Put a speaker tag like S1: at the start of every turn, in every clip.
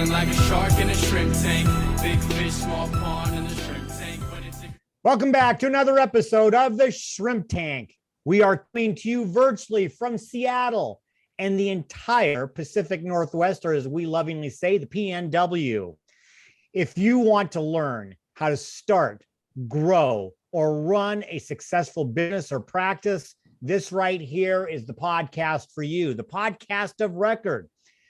S1: Swimming like a shark in a shrimp tank. Big fish, small pond in the shrimp tank.
S2: Welcome back to another episode of the Shrimp Tank. We are coming to you virtually from Seattle and the entire Pacific Northwest, or as we lovingly say, the PNW. If you want to learn how to start, grow, or run a successful business or practice, this right here is the podcast for you, the podcast of record.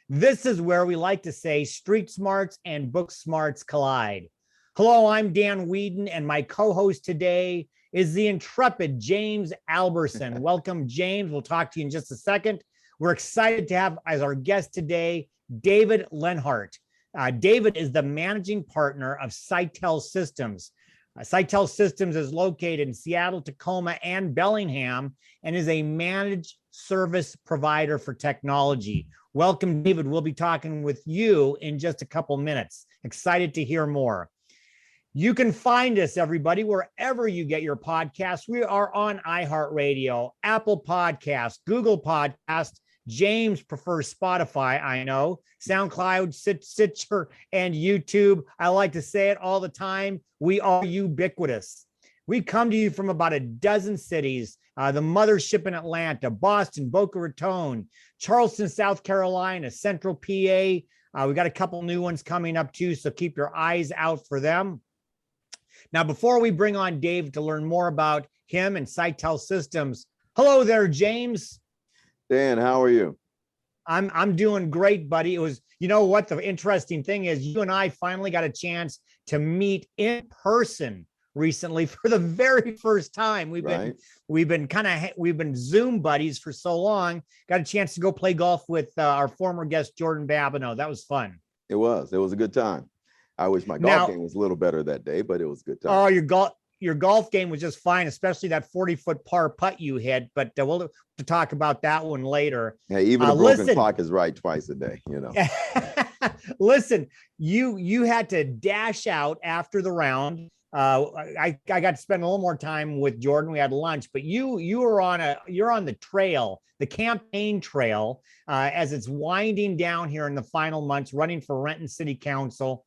S2: This is where we like to say street smarts and book smarts collide. Hello, I'm Dan Whedon, and my co-host today is the intrepid James Alberson. Welcome, James. We'll talk to you in just a second. We're excited to have as our guest today, David Lenhart. David is the managing partner of Seitel Systems. Seitel Systems is located in Seattle, Tacoma, and Bellingham, and is a managed service provider for technology. Welcome, David. We'll be talking with you in just a couple minutes. Excited to hear more. You can find us, everybody, wherever you get your podcasts. We are on iHeartRadio, Apple Podcasts, Google Podcasts. James prefers Spotify, I know. SoundCloud, Stitcher, and YouTube. I like to say it all the time. We are ubiquitous. We come to you from about a dozen cities. The mothership in Atlanta, Boston, Boca Raton, Charleston, South Carolina, Central PA. We got a couple new ones coming up too, so keep your eyes out for them. Now, before we bring on Dave to learn more about him and Seitel Systems, hello there, James.
S3: Dan, how are you?
S2: I'm doing great, buddy. It was, you know what, the interesting thing is you and I finally got a chance to meet in person recently for the very first time. We've been Zoom buddies for so long. Got a chance to go play golf with our former guest Jordan Babineau. That was fun.
S3: It was a good time. I wish my golf game was a little better that day, but it was a good time.
S2: Oh, your golf game was just fine, especially that 40-foot par putt you hit. But we'll talk about that one later.
S3: Yeah, even a broken clock is right twice a day, you know.
S2: Listen, you had to dash out after the round. I got to spend a little more time with Jordan. We had lunch, but you're on the trail, the campaign trail, as it's winding down here in the final months, running for Renton City Council.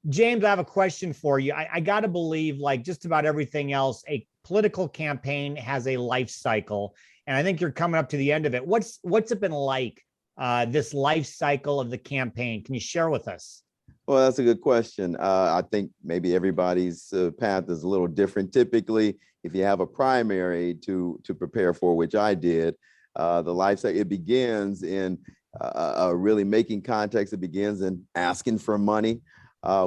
S2: James, I have a question for you. I got to believe, like just about everything else, a political campaign has a life cycle, and I think you're coming up to the end of it. What's it been like, this life cycle of the campaign? Can you share with us?
S3: Well, that's a good question. I think maybe everybody's path is a little different. Typically, if you have a primary to prepare for, which I did, the life cycle, it begins in really making contacts. It begins in asking for money.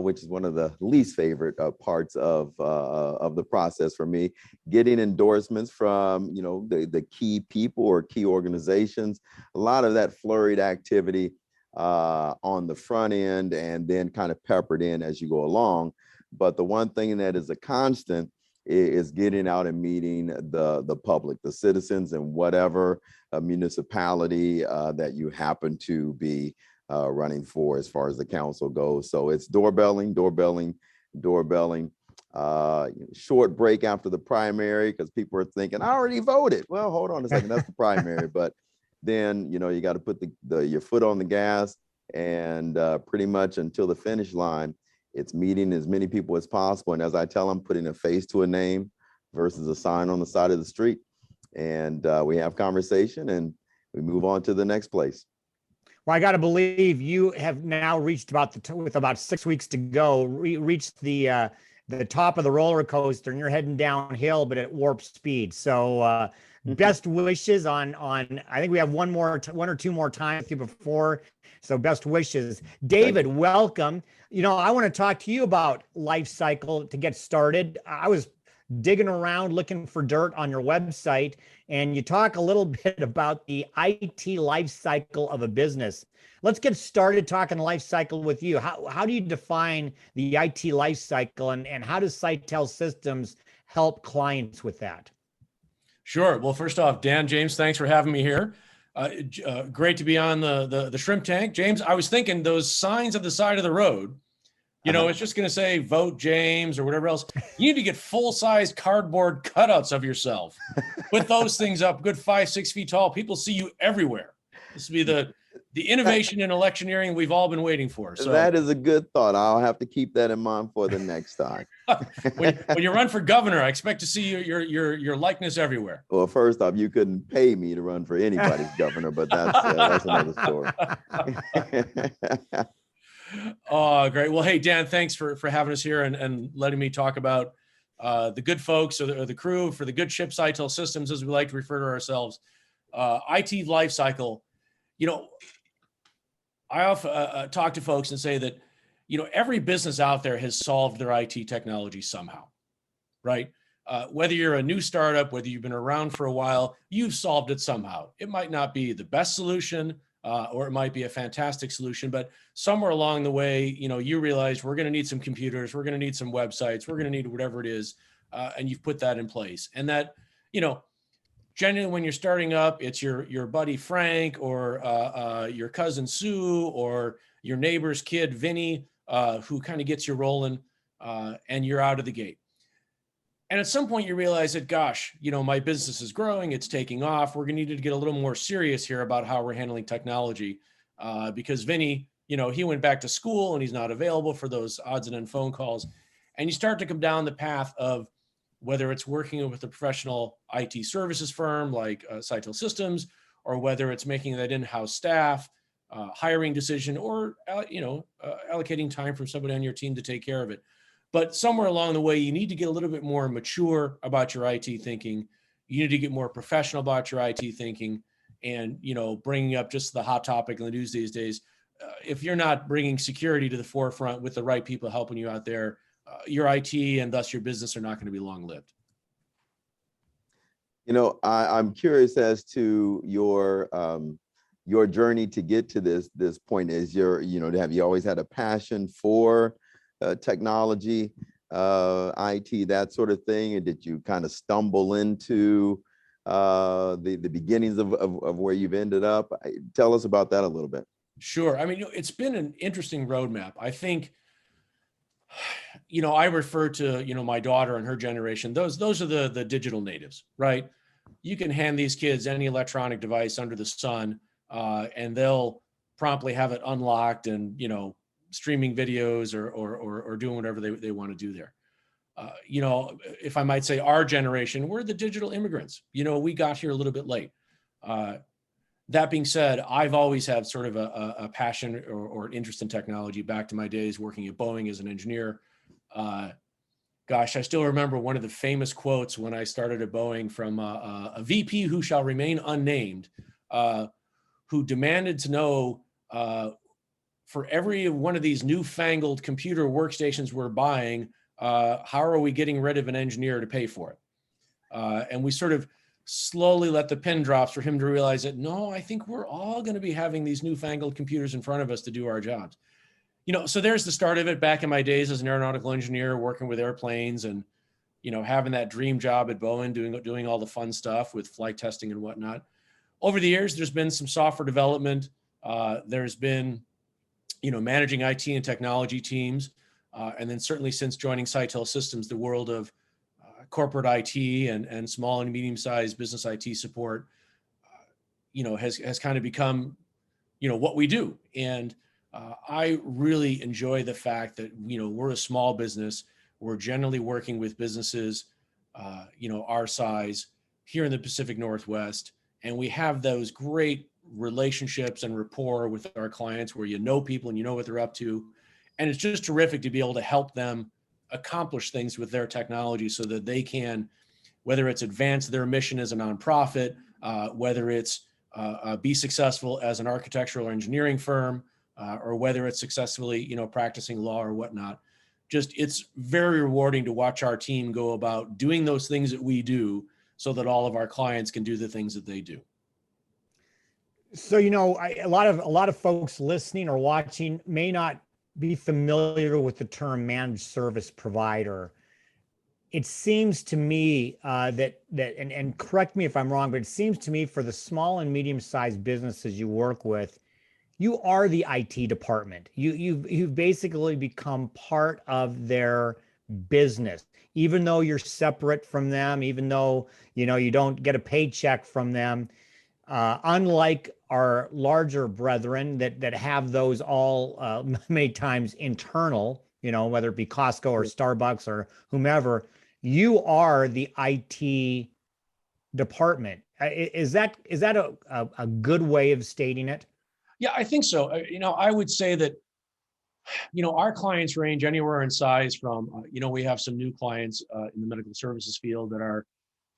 S3: Which is one of the least favorite parts of the process for me. Getting endorsements from, the key people or key organizations, a lot of that flurried activity on the front end, and then kind of peppered in as you go along. But the one thing that is a constant is getting out and meeting the public, the citizens, and whatever municipality that you happen to be running for as far as the council goes. So it's doorbelling, short break after the primary because people are thinking, I already voted. Well, hold on a second, that's the primary. But then, you got to put your foot on the gas, and pretty much until the finish line, it's meeting as many people as possible. And as I tell them, putting a face to a name versus a sign on the side of the street. And we have conversation and we move on to the next place.
S2: Well, I got to believe you have now reached with about 6 weeks to go, reached the top of the roller coaster, and you're heading downhill, but at warp speed. So best wishes on, I think we have one or two more times with you before. So best wishes. David, welcome. I want to talk to you about life cycle to get started. I was digging around looking for dirt on your website, and you talk a little bit about the IT life cycle of a business. Let's get started talking life cycle with you. How do you define the IT life cycle, and how does Seitel Systems help clients with that?
S4: Sure. Well, first off, Dan, James, thanks for having me here. Great to be on the Shrimp Tank. James, I was thinking those signs at the side of the road, it's just going to say vote James or whatever else. You need to get full-size cardboard cutouts of yourself. Put those things up, good 5-6 feet tall. People see you everywhere. This would be the innovation in electioneering we've all been waiting for. So
S3: that is a good thought. I'll have to keep that in mind for the next time.
S4: when you run for governor, I expect to see your likeness everywhere.
S3: Well, first off, you couldn't pay me to run for anybody's governor, but that's another story.
S4: Oh, great. Well, hey, Dan, thanks for having us here and letting me talk about the good folks or the crew for the good ship Seitel Systems, as we like to refer to ourselves. IT lifecycle. I often talk to folks and say that, every business out there has solved their IT technology somehow, right? Whether you're a new startup, whether you've been around for a while, you've solved it somehow. It might not be the best solution, or it might be a fantastic solution, but somewhere along the way, you realize we're going to need some computers, we're going to need some websites, we're going to need whatever it is, and you've put that in place. And that, generally when you're starting up, it's your buddy Frank or your cousin Sue or your neighbor's kid Vinny, who kind of gets you rolling, and you're out of the gate. And at some point you realize that, gosh, my business is growing, it's taking off. We're going to need to get a little more serious here about how we're handling technology, because Vinny, he went back to school and he's not available for those odds and end phone calls. And you start to come down the path of whether it's working with a professional IT services firm like Seitel Systems, or whether it's making that in-house staff, hiring decision, or allocating time from somebody on your team to take care of it. But somewhere along the way, you need to get a little bit more mature about your IT thinking. You need to get more professional about your IT thinking, and bringing up just the hot topic in the news these days. If you're not bringing security to the forefront with the right people helping you out there, your IT and thus your business are not going to be long-lived.
S3: I'm curious as to your journey to get to this point. Have you always had a passion for technology, IT, that sort of thing? And did you kind of stumble into the beginnings of where you've ended up? Tell us about that a little bit.
S4: Sure. I mean, it's been an interesting roadmap. I think, I refer to, my daughter and her generation. Those are the digital natives, right? You can hand these kids any electronic device under the sun, and they'll promptly have it unlocked and, streaming videos or doing whatever they want to do there. If I might say, our generation, we're the digital immigrants. We got here a little bit late. That being said, I've always had sort of a passion or an interest in technology back to my days working at Boeing as an engineer. Gosh, I still remember one of the famous quotes when I started at Boeing from a VP who shall remain unnamed, who demanded to know, for every one of these newfangled computer workstations we're buying, how are we getting rid of an engineer to pay for it? And we sort of slowly let the pin drops for him to realize that, no, I think we're all going to be having these newfangled computers in front of us to do our jobs. So there's the start of it back in my days as an aeronautical engineer, working with airplanes and, having that dream job at Boeing, doing all the fun stuff with flight testing and whatnot. Over the years, there's been some software development. There's been, managing IT and technology teams. And then certainly since joining Seitel Systems, the world of corporate IT and small and medium-sized business IT support, has kind of become, what we do. And I really enjoy the fact that, we're a small business. We're generally working with businesses, our size here in the Pacific Northwest. And we have those great relationships and rapport with our clients where people and you know what they're up to. And it's just terrific to be able to help them accomplish things with their technology so that they can, whether it's advance their mission as a nonprofit, whether it's be successful as an architectural or engineering firm, or whether it's successfully, practicing law or whatnot. Just, it's very rewarding to watch our team go about doing those things that we do so that all of our clients can do the things that they do.
S2: So, a lot of folks listening or watching may not be familiar with the term managed service provider. It seems to me and correct me if I'm wrong, but it seems to me for the small and medium-sized businesses you work with, you are the IT department. You've basically become part of their business, even though you're separate from them, even though, you don't get a paycheck from them. unlike our larger brethren that have those all many times internal, whether it be Costco or Starbucks or whomever, you are the IT department. Is that a good way of stating it?
S4: Yeah, I think so. I would say that, our clients range anywhere in size from, we have some new clients in the medical services field that are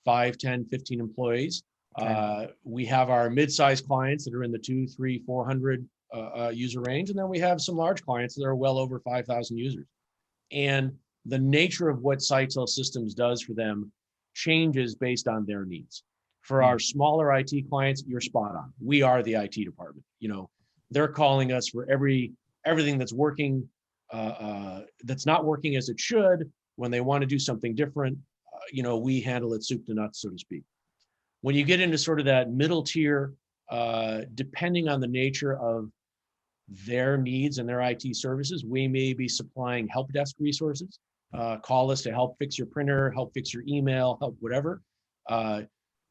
S4: 5, 10, 15 employees.
S2: Okay.
S4: We have our mid-sized clients that are in the 2, 3, 400 user range. And then we have some large clients that are well over 5,000 users. And the nature of what Seitel Systems does for them changes based on their needs. For our smaller IT clients, you're spot on. We are the IT department. They're calling us for everything that's working, that's not working as it should. When they want to do something different, we handle it soup to nuts, so to speak. When you get into sort of that middle tier, depending on the nature of their needs and their IT services, we may be supplying help desk resources. Call us to help fix your printer, help fix your email, help whatever.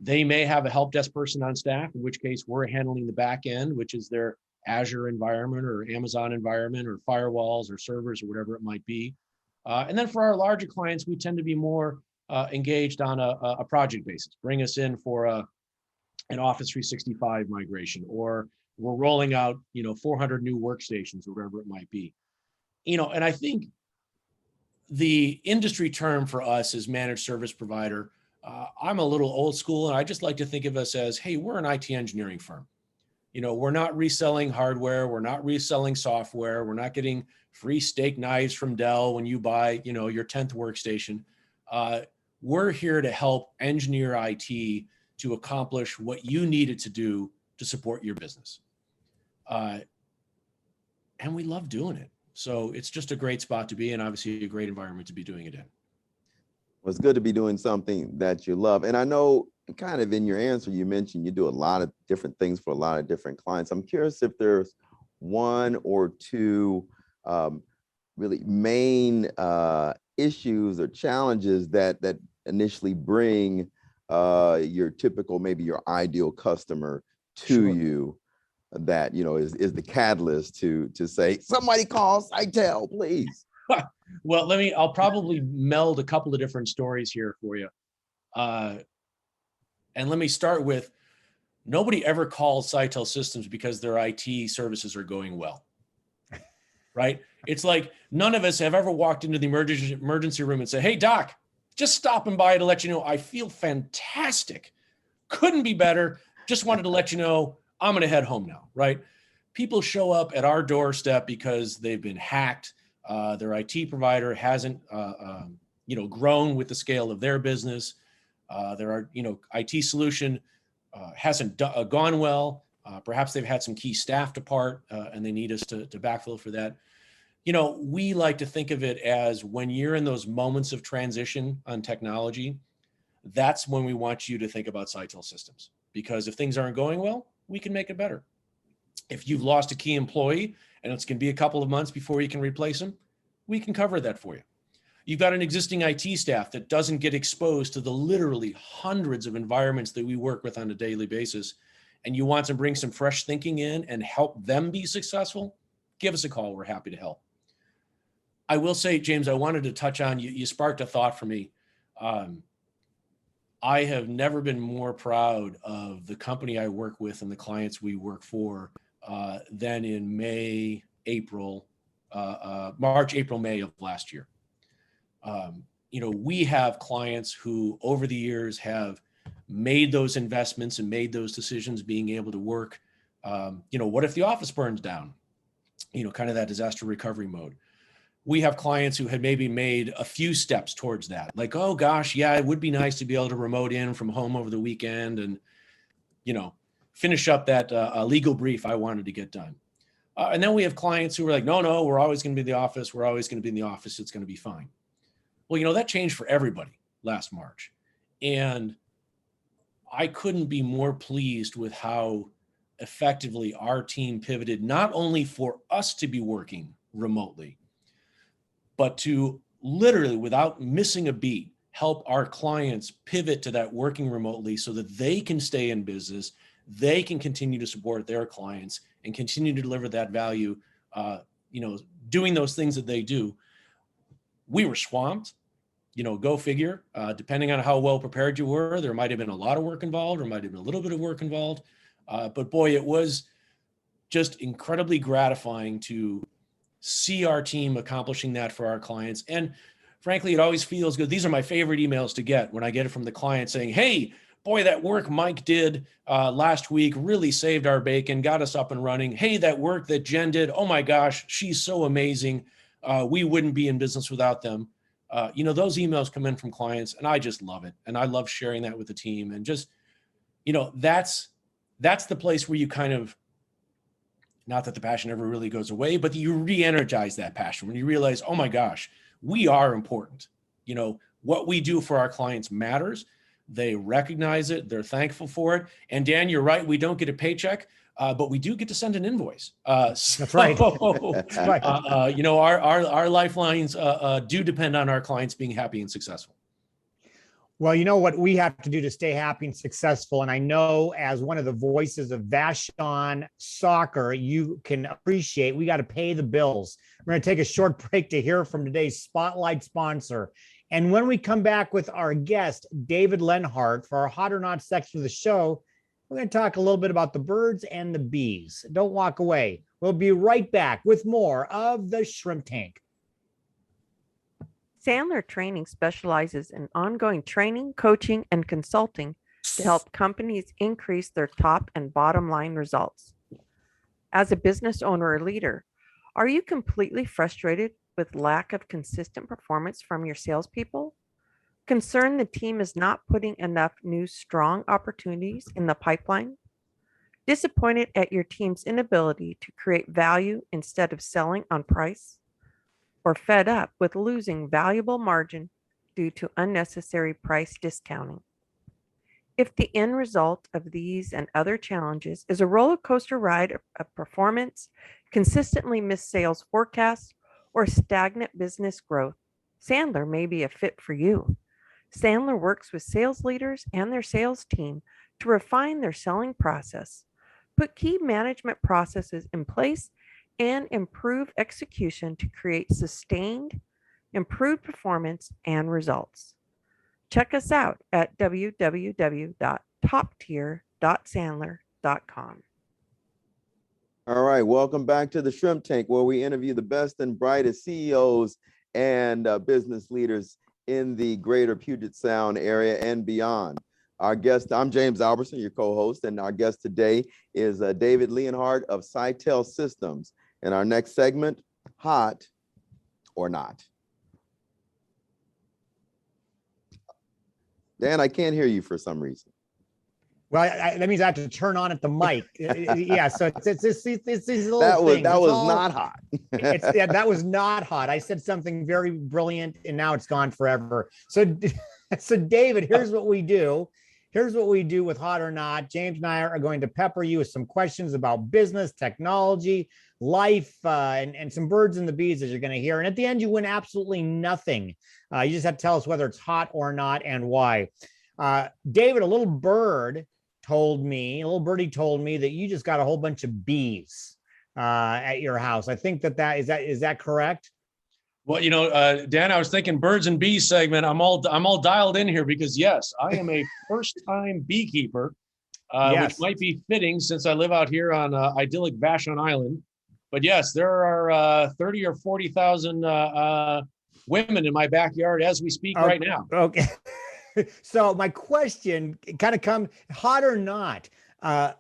S4: They may have a help desk person on staff, in which case we're handling the back end, which is their Azure environment or Amazon environment or firewalls or servers or whatever it might be. And then for our larger clients, we tend to be more engaged on a project basis. Bring us in for an Office 365 migration, or we're rolling out 400 new workstations or whatever it might be. And I think the industry term for us is managed service provider. I'm a little old school, and I just like to think of us as, hey, we're an IT engineering firm. We're not reselling hardware. We're not reselling software. We're not getting free steak knives from Dell when you buy, your 10th workstation. We're here to help engineer IT to accomplish what you needed to do to support your business. And we love doing it. So it's just a great spot to be in, obviously a great environment to be doing it in.
S3: Well, it's good to be doing something that you love. And I know kind of in your answer, you mentioned you do a lot of different things for a lot of different clients. I'm curious if there's one or two really main issues or challenges that initially bring your typical, maybe your ideal customer to you, that is the catalyst to say, somebody call Seitel, please.
S4: Well, I'll probably meld a couple of different stories here for you. And let me start with, nobody ever calls Seitel Systems because their IT services are going well, right? It's like none of us have ever walked into the emergency room and said, hey, doc, just stopping by to let you know I feel fantastic. Couldn't be better. Just wanted to let you know I'm going to head home now, right? People show up at our doorstep because they've been hacked. Their IT provider hasn't, grown with the scale of their business. Their IT solution hasn't gone well. Perhaps they've had some key staff depart, and they need us to backfill for that. We like to think of it as when you're in those moments of transition on technology, that's when we want you to think about Seitel Systems. Because if things aren't going well, we can make it better. If you've lost a key employee and it's going to be a couple of months before you can replace them, we can cover that for you. You've got an existing IT staff that doesn't get exposed to the literally hundreds of environments that we work with on a daily basis, and you want to bring some fresh thinking in and help them be successful, give us a call. We're happy to help. I will say, James, I wanted to touch on, you sparked a thought for me. I have never been more proud of the company I work with and the clients we work for than in March, April, May of last year. We have clients who over the years have made those investments and made those decisions, being able to work. What if the office burns down? Kind of that disaster recovery mode. We have clients who had maybe made a few steps towards that. Like, oh gosh, yeah, it would be nice to be able to remote in from home over the weekend and, finish up that legal brief I wanted to get done. And then we have clients who are like, no, we're always going to be in the office. We're always going to be in the office. It's going to be fine. Well, that changed for everybody last March. And I couldn't be more pleased with how effectively our team pivoted, not only for us to be working remotely, but to literally, without missing a beat, help our clients pivot to that working remotely so that they can stay in business, they can continue to support their clients and continue to deliver that value, doing those things that they do. We were swamped, go figure. Depending on how well prepared you were, there might have been a lot of work involved, or might have been a little bit of work involved. But boy, it was just incredibly gratifying to see our team accomplishing that for our clients. And frankly, it always feels good. These are my favorite emails to get, when I get it from the client saying, hey, boy, that work Mike did last week really saved our bacon, got us up and running. Hey, that work that Jen did, oh my gosh, she's so amazing. We wouldn't be in business without them. Those emails come in from clients, and I just love it. And I love sharing that with the team. And just, that's the place where you kind of, not that the passion ever really goes away, but you re-energize that passion when you realize, oh my gosh, we are important. What we do for our clients matters. They recognize it. They're thankful for it. And Dan, you're right. We don't get a paycheck, but we do get to send an invoice.
S2: That's right. That's right.
S4: Our lifelines do depend on our clients being happy and successful.
S2: Well, you know what we have to do to stay happy and successful. And I know, as one of the voices of Vashon Soccer, you can appreciate we got to pay the bills. We're going to take a short break to hear from today's spotlight sponsor. And when we come back with our guest, David Lenhart, for our Hot or Not section of the show, we're going to talk a little bit about the birds and the bees. Don't walk away. We'll be right back with more of the Shrimp Tank.
S5: Sandler Training specializes in ongoing training, coaching, and consulting to help companies increase their top and bottom line results. As a business owner or leader, are you completely frustrated with lack of consistent performance from your salespeople? Concerned the team is not putting enough new strong opportunities in the pipeline? Disappointed at your team's inability to create value instead of selling on price? Or fed up with losing valuable margin due to unnecessary price discounting? If the end result of these and other challenges is a roller coaster ride of performance, consistently missed sales forecasts, or stagnant business growth, Sandler may be a fit for you. Sandler works with sales leaders and their sales team to refine their selling process, put key management processes in place, and improve execution to create sustained, improved performance and results. Check us out at www.toptier.sandler.com.
S3: All right, welcome back to the Shrimp Tank, where we interview the best and brightest CEOs and business leaders in the greater Puget Sound area and beyond. Our guest, I'm James Albertson, your co-host, and our guest today is David Leonhardt of Seitel Systems. And our next segment, Hot or Not. Dan, I can't hear you for some reason.
S2: Well, that means I have to turn on at the mic. Yeah, so it's these little
S3: that
S2: things.
S3: That was not hot.
S2: That was not hot. I said something very brilliant, and now it's gone forever. So David, here's what we do. Here's what we do with Hot or Not. James and I are going to pepper you with some questions about business, technology, life, and some birds and the bees, as you're going to hear. And at the end, you win absolutely nothing. You just have to tell us whether it's hot or not and why. David, a little birdie told me that you just got a whole bunch of bees at your house. I think is that correct?
S4: Well, Dan, I was thinking birds and bees segment. I'm all dialed in here because yes, I am a first-time beekeeper,
S2: Yes.
S4: which might be fitting since I live out here on idyllic Vashon Island. But yes, there are 30 or 40,000 women in my backyard as we speak right now.
S2: Okay. So my question kind of comes, hot or not,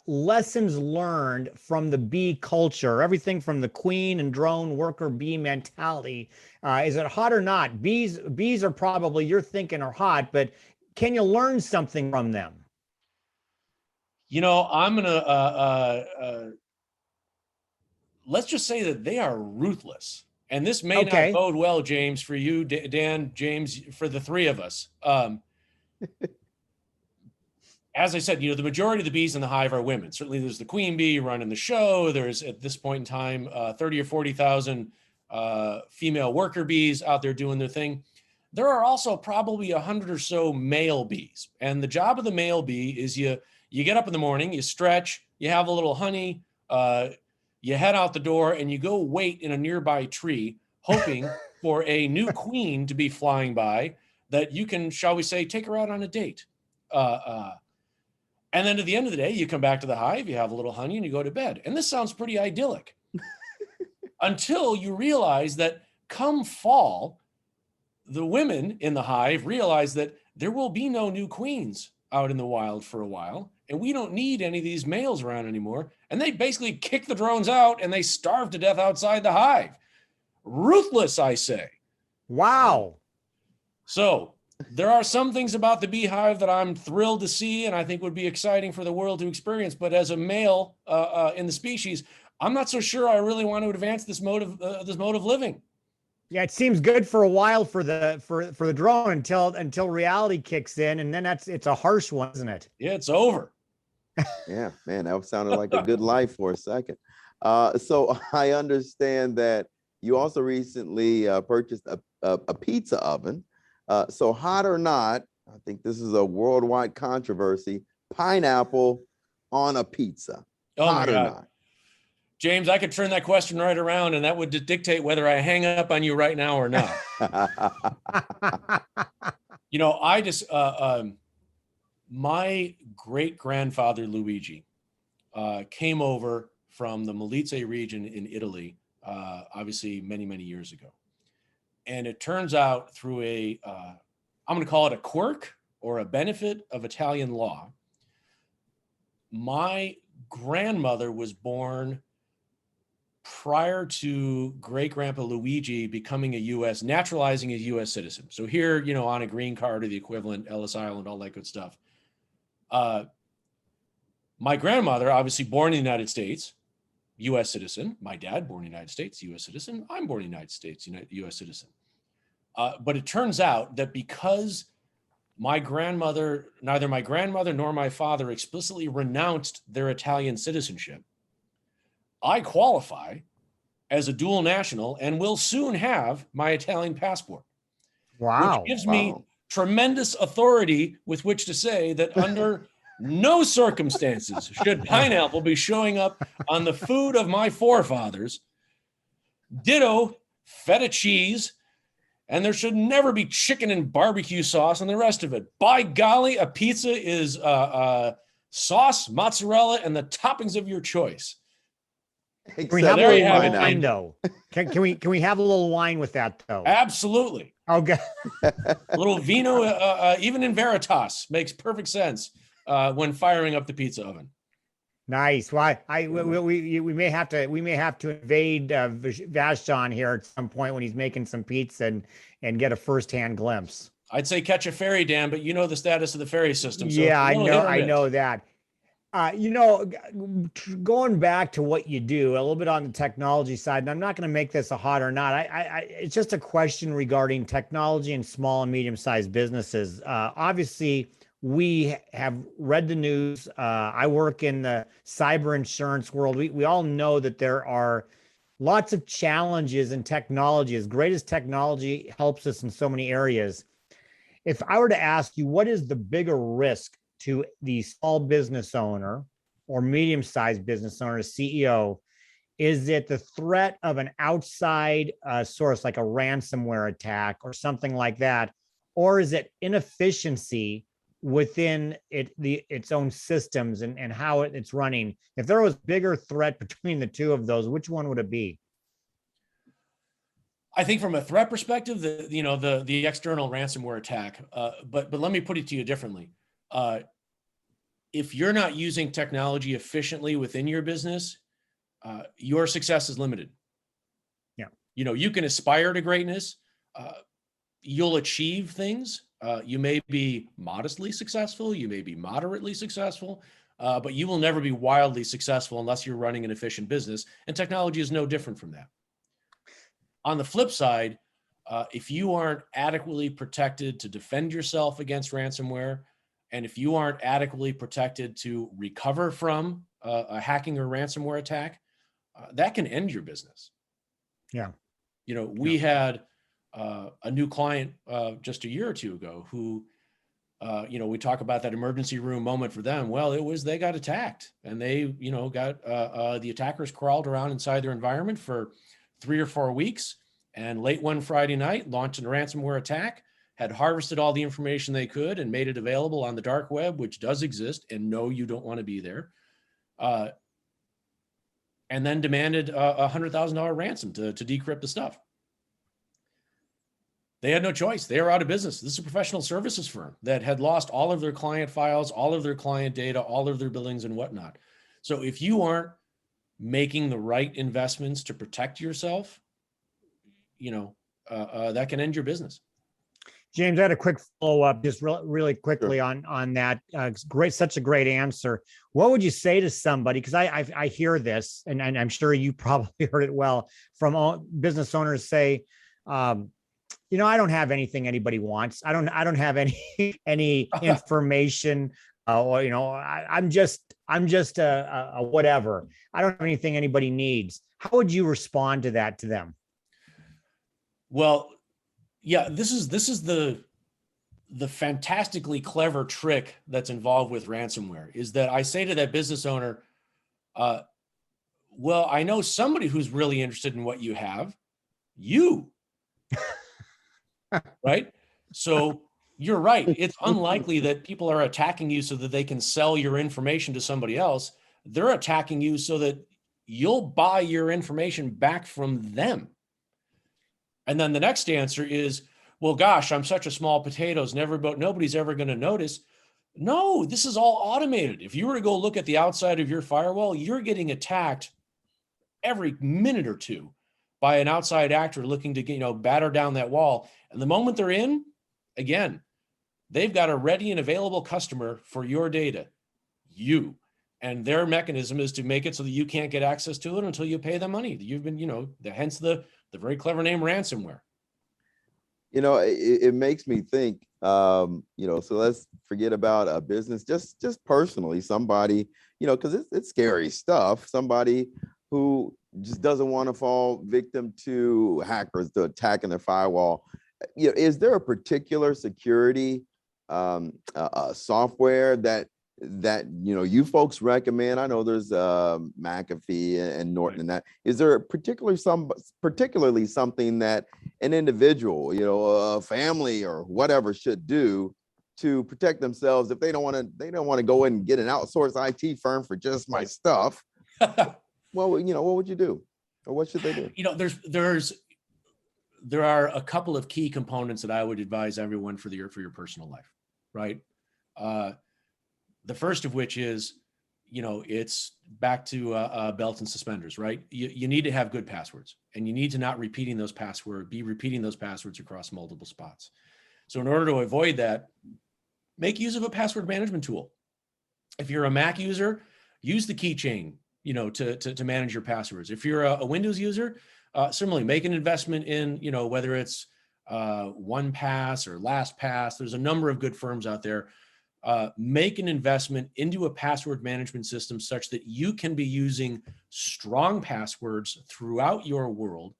S2: lessons learned from the bee culture, everything from the queen and drone worker bee mentality. Is it hot or not? Bees are probably, you're thinking, are hot, but can you learn something from them?
S4: I'm going to, let's just say that they are ruthless. And this may not bode well, James, for you, Dan, James, for the three of us. As I said, the majority of the bees in the hive are women. Certainly there's the queen bee running the show. There's, at this point in time, 30 or 40,000 female worker bees out there doing their thing. There are also probably 100 or so male bees. And the job of the male bee is you You get up in the morning, you stretch, you have a little honey, you head out the door, and you go wait in a nearby tree, hoping for a new queen to be flying by that you can, shall we say, take her out on a date. And then at the end of the day, you come back to the hive, you have a little honey, and you go to bed. And this sounds pretty idyllic until you realize that come fall, the women in the hive realize that there will be no new queens out in the wild for a while, and we don't need any of these males around anymore. And they basically kick the drones out and they starve to death outside the hive. Ruthless, I say.
S2: Wow.
S4: So there are some things about the beehive that I'm thrilled to see and I think would be exciting for the world to experience. But as a male in the species, I'm not so sure I really want to advance this mode of living.
S2: Yeah, it seems good for a while for the drone until reality kicks in, and then it's a harsh one, isn't it?
S4: Yeah, it's over.
S3: Yeah, man, that sounded like a good life for a second. So I understand that you also recently purchased a pizza oven. So hot or not, I think this is a worldwide controversy, pineapple on a pizza.
S4: Oh
S3: hot
S4: my
S3: or
S4: God.
S3: not?
S4: James, I could turn that question right around and that would dictate whether I hang up on you right now or not. You know, I just, my great-grandfather Luigi came over from the Molise region in Italy, obviously many, many years ago. And it turns out through I'm going to call it a quirk or a benefit of Italian law, my grandmother was born prior to great-grandpa Luigi becoming naturalizing a U.S. citizen. So here, you know, on a green card or the equivalent, Ellis Island, all that good stuff. My grandmother, obviously born in the United States, U.S. citizen. My dad, born in the United States, U.S. citizen. I'm born in the United States, U.S. citizen. But it turns out that because neither my grandmother nor my father explicitly renounced their Italian citizenship, I qualify as a dual national and will soon have my Italian passport.
S2: Wow.
S4: Which gives me tremendous authority with which to say that under no circumstances should pineapple be showing up on the food of my forefathers. Ditto feta cheese, and there should never be chicken and barbecue sauce and the rest of it. By golly, a pizza is sauce, mozzarella, and the toppings of your choice.
S2: Can we have a
S4: There you
S2: little
S4: have it,
S2: wine
S4: James.
S2: though? Can we have a little wine with that though?
S4: Absolutely.
S2: Okay.
S4: A little vino, even in Veritas, makes perfect sense when firing up the pizza oven.
S2: Nice. Well, we may have to invade Vashon here at some point when he's making some pizza and get a firsthand glimpse.
S4: I'd say catch a ferry, Dan, but you know the status of the ferry system. So
S2: Yeah,
S4: it's a little hit or
S2: I
S4: miss.
S2: know that. You know, going back to what you do a little bit on the technology side, and I'm not going to make this a hot or not. It's just a question regarding technology and small and medium-sized businesses. Obviously, we have read the news. I work in the cyber insurance world. We all know that there are lots of challenges in technology. As great as technology helps us in so many areas, if I were to ask you, what is the bigger risk to the small business owner or medium-sized business owner, CEO? Is it the threat of an outside source like a ransomware attack or something like that? Or is it inefficiency within its own systems and how it's running? If there was a bigger threat between the two of those, which one would it be?
S4: I think from a threat perspective, the external ransomware attack. But let me put it to you differently. If you're not using technology efficiently within your business, your success is limited.
S2: Yeah.
S4: You know, you can aspire to greatness. You'll achieve things. You may be modestly successful. You may be moderately successful, but you will never be wildly successful unless you're running an efficient business. And technology is no different from that. On the flip side, if you aren't adequately protected to defend yourself against ransomware, and if you aren't adequately protected to recover from a hacking or ransomware attack, that can end your business.
S2: Yeah.
S4: You know, we had a new client just a year or two ago who We talk about that emergency room moment for them. Well, it was, they got attacked, and they, got the attackers crawled around inside their environment for 3 or 4 weeks, and late one Friday night launched a ransomware attack, had harvested all the information they could and made it available on the dark web, which does exist, and no, you don't want to be there. And then demanded a $100,000 ransom to decrypt the stuff. They had no choice. They were out of business. This is a professional services firm that had lost all of their client files, all of their client data, all of their billings and whatnot. So if you aren't making the right investments to protect yourself, that can end your business.
S2: James, I had a quick follow-up, just really quickly on that. It's great, such a great answer. What would you say to somebody? Because I hear this, and I'm sure you probably heard it well from all business owners say, I don't have anything anybody wants. I don't have any information. I'm just a whatever. I don't have anything anybody needs. How would you respond to that to them?
S4: Well, yeah, this is the fantastically clever trick that's involved with ransomware, is that I say to that business owner, well, I know somebody who's really interested in what you have, you, right? So you're right. It's unlikely that people are attacking you so that they can sell your information to somebody else. They're attacking you so that you'll buy your information back from them. And then the next answer is, well, gosh, I'm such a small potatoes, nobody's ever going to notice. No, this is all automated. If you were to go look at the outside of your firewall, you're getting attacked every minute or two by an outside actor looking to, batter down that wall. And the moment they're in, again, they've got a ready and available customer for your data, you. And their mechanism is to make it so that you can't get access to it until you pay them money. You've been, hence the very clever name ransomware.
S3: It makes me think, so let's forget about a business, just personally, somebody, because it's scary stuff. Somebody who just doesn't want to fall victim to hackers, to attacking their firewall. Is there a particular security software that you folks recommend? I know there's McAfee and Norton and that. Is there particularly something that an individual, a family or whatever should do to protect themselves if they don't want to go in and get an outsourced IT firm for just my stuff? Well, what would you do, or what should they do?
S4: There are a couple of key components that I would advise everyone for your personal life, right? The first of which is, it's back to belt and suspenders, right? You need to have good passwords, and you need to not be repeating those passwords across multiple spots. So in order to avoid that, make use of a password management tool. If you're a Mac user, use the keychain, to manage your passwords. If you're a Windows user, similarly, make an investment in, whether it's 1Pass or LastPass. There's a number of good firms out there. Make an investment into a password management system such that you can be using strong passwords throughout your world.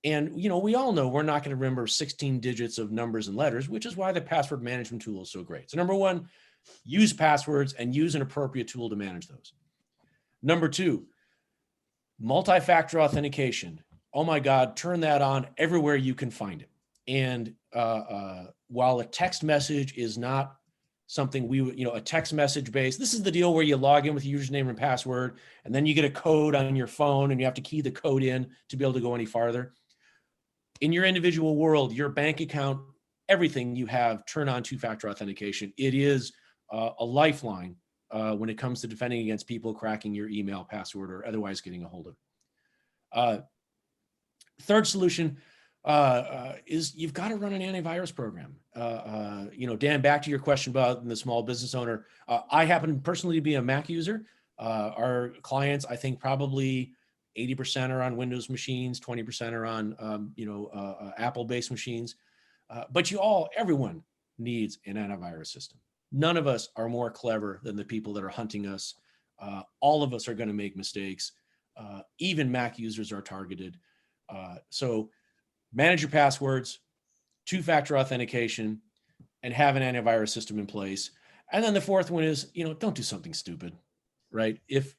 S4: And, we all know we're not going to remember 16 digits of numbers and letters, which is why the password management tool is so great. So number one, use passwords and use an appropriate tool to manage those. Number two, multi-factor authentication. Oh my God, turn that on everywhere you can find it. And while a text message is not something we would, a text message based, this is the deal where you log in with your username and password, and then you get a code on your phone and you have to key the code in to be able to go any farther. In your individual world, your bank account, everything you have, turn on two-factor authentication. It is a lifeline when it comes to defending against people cracking your email password or otherwise getting a hold of it. Third solution is you've got to run an antivirus program. Dan, back to your question about the small business owner. I happen personally to be a Mac user. Our clients, I think probably 80% are on Windows machines, 20% are on, Apple-based machines. But everyone needs an antivirus system. None of us are more clever than the people that are hunting us. All of us are going to make mistakes. Even Mac users are targeted. So manage your passwords, two-factor authentication, and have an antivirus system in place. And then the fourth one is, don't do something stupid, right? If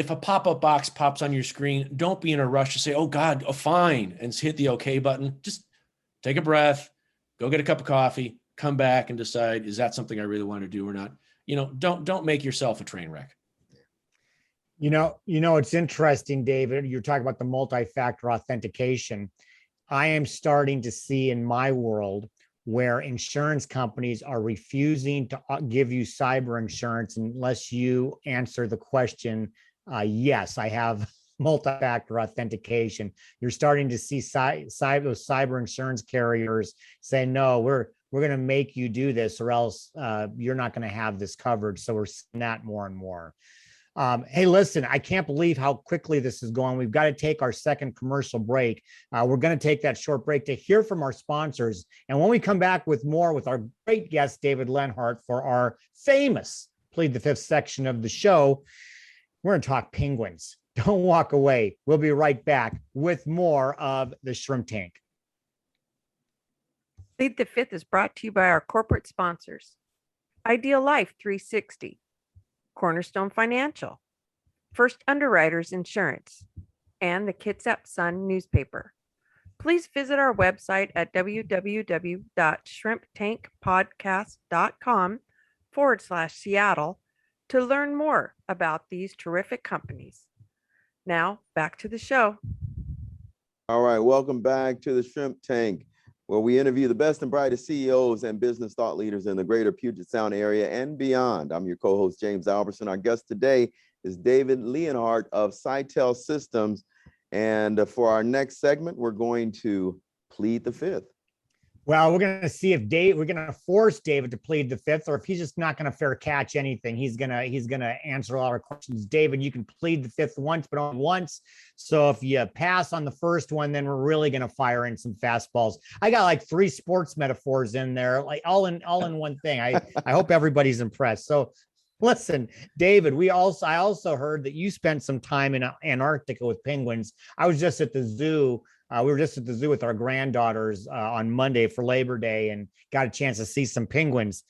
S4: a pop-up box pops on your screen, don't be in a rush to say, oh God, oh, fine, and hit the okay button. Just take a breath, go get a cup of coffee, come back and decide, is that something I really want to do or not? Don't make yourself a train wreck.
S2: It's interesting, David. You're talking about the multi-factor authentication. I am starting to see in my world where insurance companies are refusing to give you cyber insurance unless you answer the question, yes, I have multi-factor authentication. You're starting to see those cyber insurance carriers say, no, we're going to make you do this or else you're not going to have this coverage. So we're seeing that more and more. Hey, listen, I can't believe how quickly this is going. We've got to take our second commercial break. We're going to take that short break to hear from our sponsors. And when we come back with more with our great guest, David Lenhart, for our famous Plead the Fifth section of the show, we're going to talk penguins. Don't walk away. We'll be right back with more of the Shrimp Tank.
S5: Plead the Fifth is brought to you by our corporate sponsors, Ideal Life 360, Cornerstone Financial, First Underwriters Insurance, and the Kitsap Sun newspaper. Please visit our website at www.shrimptankpodcast.com/Seattle to learn more about these terrific companies. Now, back to the show.
S3: All right, welcome back to the Shrimp Tank, where we interview the best and brightest CEOs and business thought leaders in the greater Puget Sound area and beyond. I'm your co-host, James Albertson. Our guest today is David Lenhart of Seitel Systems. And for our next segment, we're going to plead the fifth.
S2: Well, we're going to see if we're going to force David to plead the fifth, or if he's just not going to fair catch anything. He's going to answer all our questions. David, you can plead the fifth once, but only once. So if you pass on the first one, then we're really going to fire in some fastballs. I got like 3 sports metaphors in there, like all in one thing. I hope everybody's impressed. So listen, David, I also heard that you spent some time in Antarctica with penguins. I was just at the zoo. We were just at the zoo with our granddaughters on Monday for Labor Day and got a chance to see some penguins.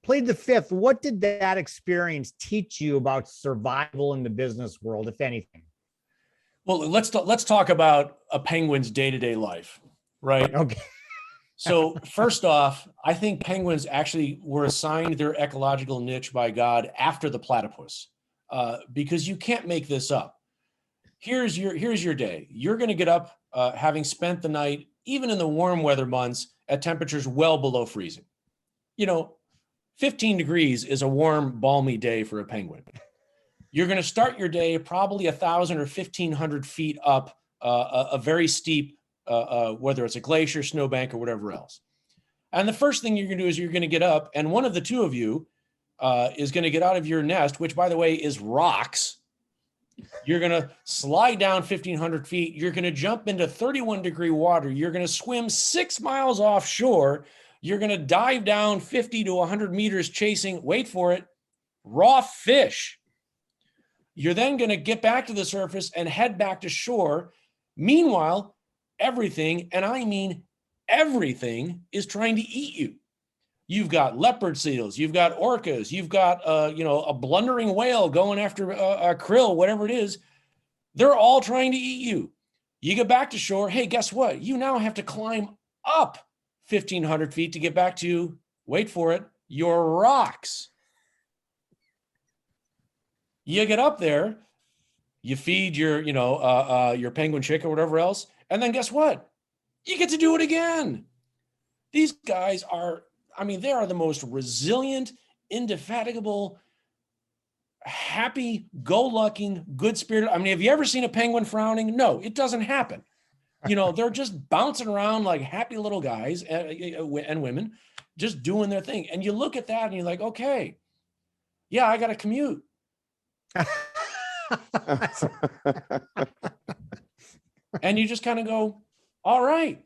S2: Plead the fifth. What did that experience teach you about survival in the business world, if anything?
S4: Well, let's talk about a penguin's day-to-day life, right?
S2: Okay.
S4: So first off, I think penguins actually were assigned their ecological niche by God after the platypus, because you can't make this up. Here's your day. You're going to get up having spent the night, even in the warm weather months, at temperatures well below freezing. 15 degrees is a warm, balmy day for a penguin. You're going to start your day probably 1,000 or 1,500 feet up a very steep, whether it's a glacier, snowbank, or whatever else. And the first thing you're going to do is you're going to get up, and one of the two of you is going to get out of your nest, which, by the way, is rocks. You're going to slide down 1,500 feet. You're going to jump into 31-degree water. You're going to swim 6 miles offshore. You're going to dive down 50 to 100 meters chasing, wait for it, raw fish. You're then going to get back to the surface and head back to shore. Meanwhile, everything, and I mean everything, is trying to eat you. You've got leopard seals, you've got orcas, you've got a blundering whale going after a krill, whatever it is. They're all trying to eat you. You get back to shore. Hey, guess what? You now have to climb up 1,500 feet to get back to, wait for it, your rocks. You get up there, you feed your penguin chick or whatever else, and then guess what? You get to do it again. These guys are, they are the most resilient, indefatigable, happy-go-lucky, good-spirited. Have you ever seen a penguin frowning? No, it doesn't happen. They're just bouncing around like happy little guys and women, just doing their thing. And you look at that and you're like, okay, yeah, I got to commute. And you just kind of go, all right,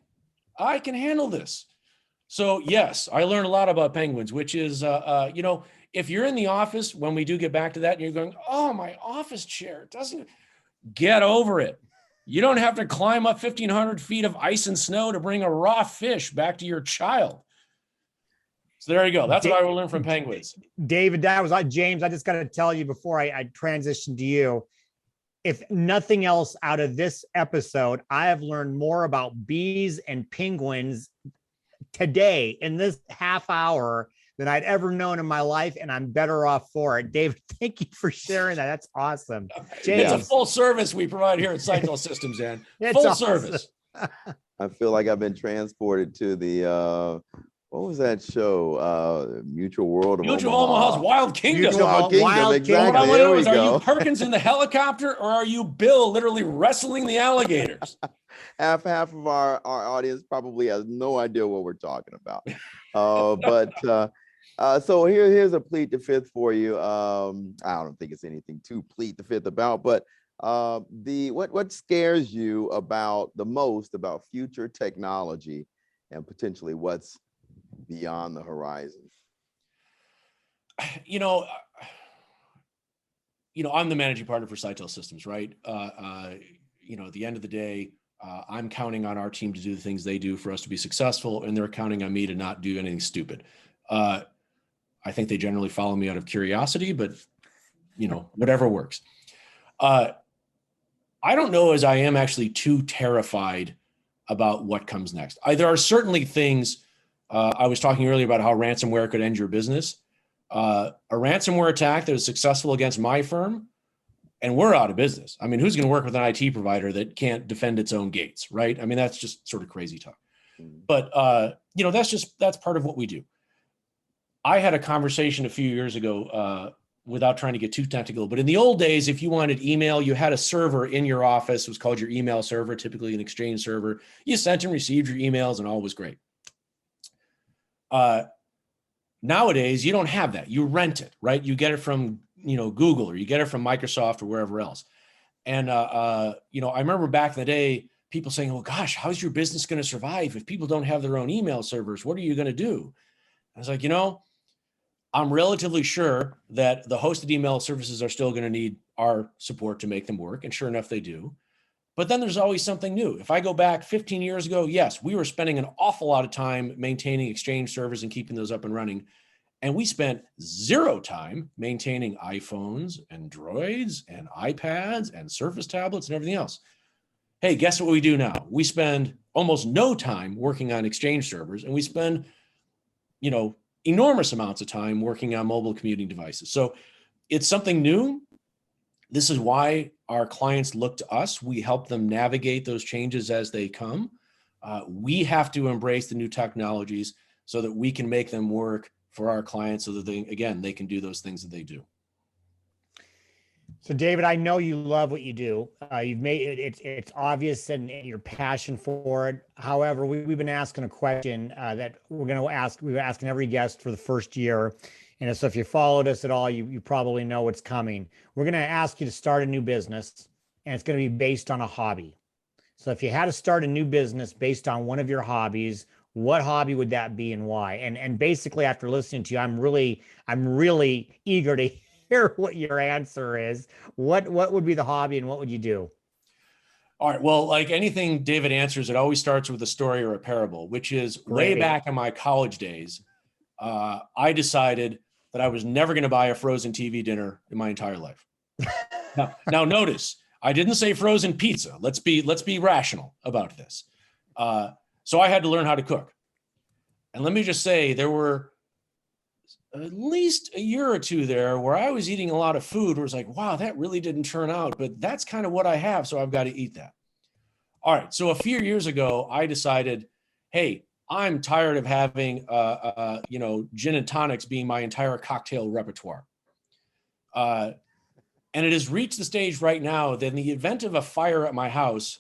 S4: I can handle this. So yes, I learned a lot about penguins, which is, if you're in the office, when we do get back to that, and you're going, oh, my office chair doesn't, get over it. You don't have to climb up 1,500 feet of ice and snow to bring a raw fish back to your child. So there you go. That's what I will learn from penguins.
S2: David, that was James. I just got to tell you before I transition to you. If nothing else out of this episode, I have learned more about bees and penguins today in this half hour than I'd ever known in my life, and I'm better off for it. David, thank you for sharing that. That's awesome. James.
S4: It's a full service we provide here at Seitel Systems, Dan.
S2: It's
S4: Full
S2: awesome.
S4: service.
S3: I feel like I've been transported to the what was that show? Mutual World of
S4: Mutual
S3: Omaha.
S4: Omaha's Wild Kingdom.
S2: Mutual
S3: Wild Kingdom,
S2: Wild
S3: exactly.
S4: What I want to
S3: There
S4: know
S3: we
S4: is, are
S3: go.
S4: you Perkins in the helicopter, or are you Bill literally wrestling the alligators?
S3: half of our audience probably has no idea what we're talking about. So here's a plead the fifth for you. I don't think it's anything to plead the fifth about, but what scares you the most about future technology and potentially what's beyond the horizon?
S4: I'm the managing partner for Seitel Systems, right? At the end of the day, I'm counting on our team to do the things they do for us to be successful, and they're counting on me to not do anything stupid. I think they generally follow me out of curiosity, but whatever works. I don't know as I am actually too terrified about what comes next. There are certainly things, I was talking earlier about how ransomware could end your business. A ransomware attack that was successful against my firm, and we're out of business. I mean, who's going to work with an IT provider that can't defend its own gates, right? I mean, that's just sort of crazy talk. But, that's part of what we do. I had a conversation a few years ago, without trying to get too technical, but in the old days, if you wanted email, you had a server in your office. It was called your email server, typically an Exchange server. You sent and received your emails and all was great. Nowadays, you don't have that. You rent it, right? You get it from, Google, or you get it from Microsoft or wherever else. And, I remember back in the day, people saying, oh gosh, how's your business going to survive if people don't have their own email servers? What are you going to do? I was like, I'm relatively sure that the hosted email services are still going to need our support to make them work. And sure enough, they do. But then there's always something new. If I go back 15 years ago, yes, we were spending an awful lot of time maintaining Exchange servers and keeping those up and running. And we spent zero time maintaining iPhones and Droids and iPads and Surface tablets and everything else. Hey, guess what we do now? We spend almost no time working on Exchange servers, and we spend, enormous amounts of time working on mobile computing devices. So it's something new. This is why our clients look to us. We help them navigate those changes as they come. We have to embrace the new technologies so that we can make them work for our clients so that they can do those things that they do.
S2: So David, I know you love what you do. You've made it's obvious and your passion for it. However, we've been asking a question that we're going to ask. We're asking every guest for the first year. And so if you followed us at all, you probably know what's coming. We're going to ask you to start a new business, and it's going to be based on a hobby. So if you had to start a new business based on one of your hobbies, what hobby would that be and why? And basically, after listening to you, I'm really eager to hear what your answer is. What would be the hobby and what would you do?
S4: All right. Well, like anything David answers, it always starts with a story or a parable, which is way back in my college days. I decided that I was never going to buy a frozen TV dinner in my entire life. Now notice, I didn't say frozen pizza. Let's be rational about this. So I had to learn how to cook. And let me just say, there were at least a year or two there where I was eating a lot of food where it's like, wow, that really didn't turn out, but that's kind of what I have. So I've got to eat that. All right. So a few years ago, I decided, hey, I'm tired of having, gin and tonics being my entire cocktail repertoire. And it has reached the stage right now that in the event of a fire at my house,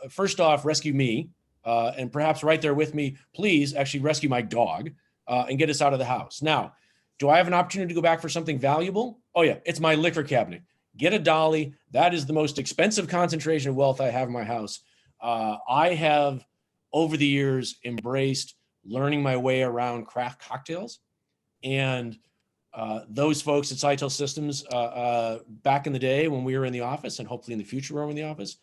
S4: first off, rescue me, and perhaps right there with me, please actually rescue my dog. And get us out of the house. Now, do I have an opportunity to go back for something valuable? Oh yeah, it's my liquor cabinet. Get a dolly. That is the most expensive concentration of wealth I have in my house. I have, over the years, embraced learning my way around craft cocktails. And those folks at Seitel Systems back in the day when we were in the office, and hopefully in the future when we're in the office.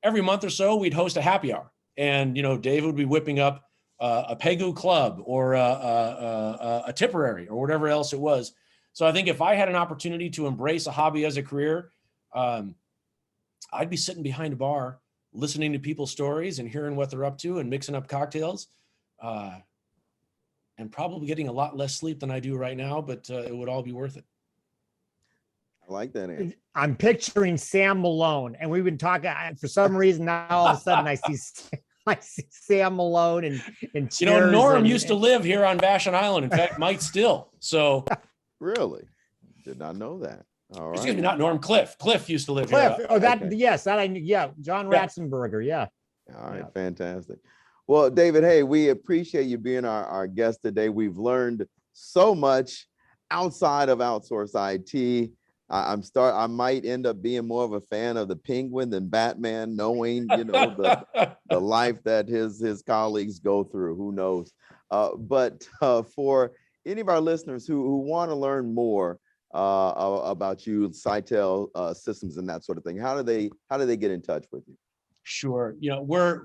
S4: Every month or so, we'd host a happy hour. And, Dave would be whipping up a Pegu club or a Tipperary or whatever else it was. So I think if I had an opportunity to embrace a hobby as a career, I'd be sitting behind a bar, listening to people's stories and hearing what they're up to and mixing up cocktails, and probably getting a lot less sleep than I do right now, but it would all be worth it.
S3: I like that answer.
S2: I'm picturing Sam Malone, and we've been talking for some reason. Now all of a sudden I see Sam Malone and
S4: Norm used to live here on Vashon Island. In fact, might still. So
S3: really, did not know that. All right.
S4: Excuse me, not Norm. Cliff used to live
S2: Cliff.
S4: here.
S2: Oh, that
S3: Okay.
S2: yes, that I knew. Yeah, John Ratzenberger. Yeah.
S3: All right,
S2: Yeah.
S3: fantastic. Well, David, hey, we appreciate you being our guest today. We've learned so much outside of outsource IT. I might end up being more of a fan of the Penguin than Batman, knowing the life that his colleagues go through. Who knows? But for any of our listeners who want to learn more about you, Seitel Systems, and that sort of thing, how do they get in touch with you?
S4: Sure. We're,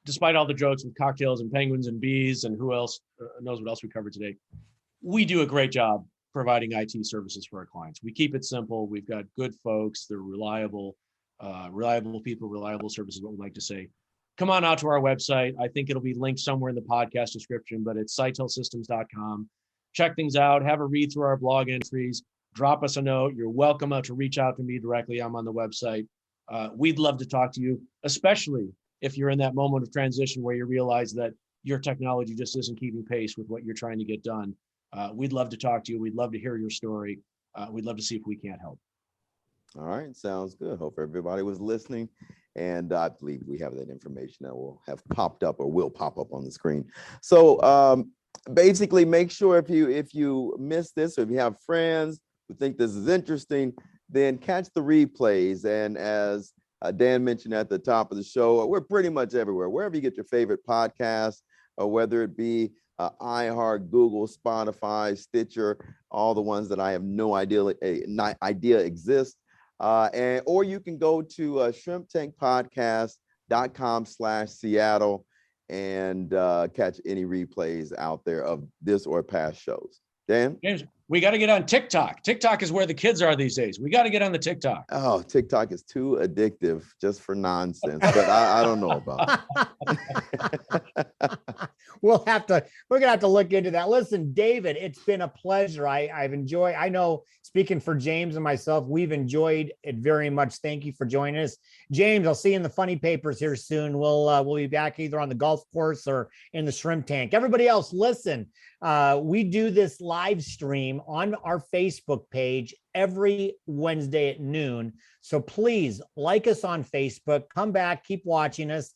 S4: despite all the jokes with cocktails and penguins and bees and who else knows what else we covered today, we do a great job providing IT services for our clients. We keep it simple. We've got good folks. They're reliable people, reliable services, what we like to say. Come on out to our website. I think it'll be linked somewhere in the podcast description, but it's seitelsystems.com. Check things out. Have a read through our blog entries. Drop us a note. You're welcome to reach out to me directly. I'm on the website. We'd love to talk to you, especially if you're in that moment of transition where you realize that your technology just isn't keeping pace with what you're trying to get done. We'd love to talk to you. We'd love to hear your story. We'd love to see if we can't help.
S3: All right, sounds good. Hope everybody was listening. And I believe we have that information that will have popped up or will pop up on the screen. So basically, make sure if you missed this, or if you have friends who think this is interesting, then catch the replays. And as Dan mentioned at the top of the show, we're pretty much everywhere. Wherever you get your favorite podcasts, or whether it be iHeart, Google, Spotify, Stitcher, all the ones that I have no idea exist. Or you can go to shrimptankpodcast.com/Seattle and catch any replays out there of this or past shows. Dan?
S4: James, we got to get on TikTok. TikTok is where the kids are these days. We got to get on the TikTok.
S3: Oh, TikTok is too addictive just for nonsense, but I don't know about it.
S2: We're gonna have to look into that. Listen, David, it's been a pleasure. I've enjoyed, I know, speaking for James and myself, we've enjoyed it very much. Thank you for joining us. James, I'll see you in the funny papers here soon. We'll be back either on the golf course or in the shrimp tank. Everybody else, listen, we do this live stream on our Facebook page every Wednesday at noon. So please like us on Facebook, come back, keep watching us.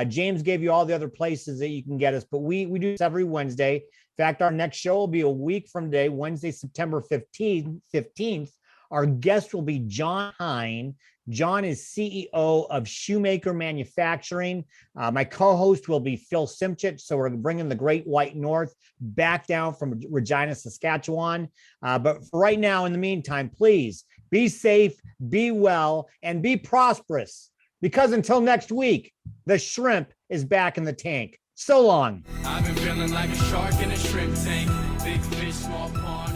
S2: James gave you all the other places that you can get us, but we do this every Wednesday. In fact, our next show will be a week from today, Wednesday, September 15th. Our guest will be John Hine. John is CEO of Shoemaker Manufacturing. My co-host will be Phil Simchich. So we're bringing the Great White North back down from Regina, Saskatchewan. But for right now, in the meantime, please be safe, be well, and be prosperous. Because until next week, the shrimp is back in the tank. So long.
S1: I've been feeling like a shark in a shrimp tank. Big fish, small pond.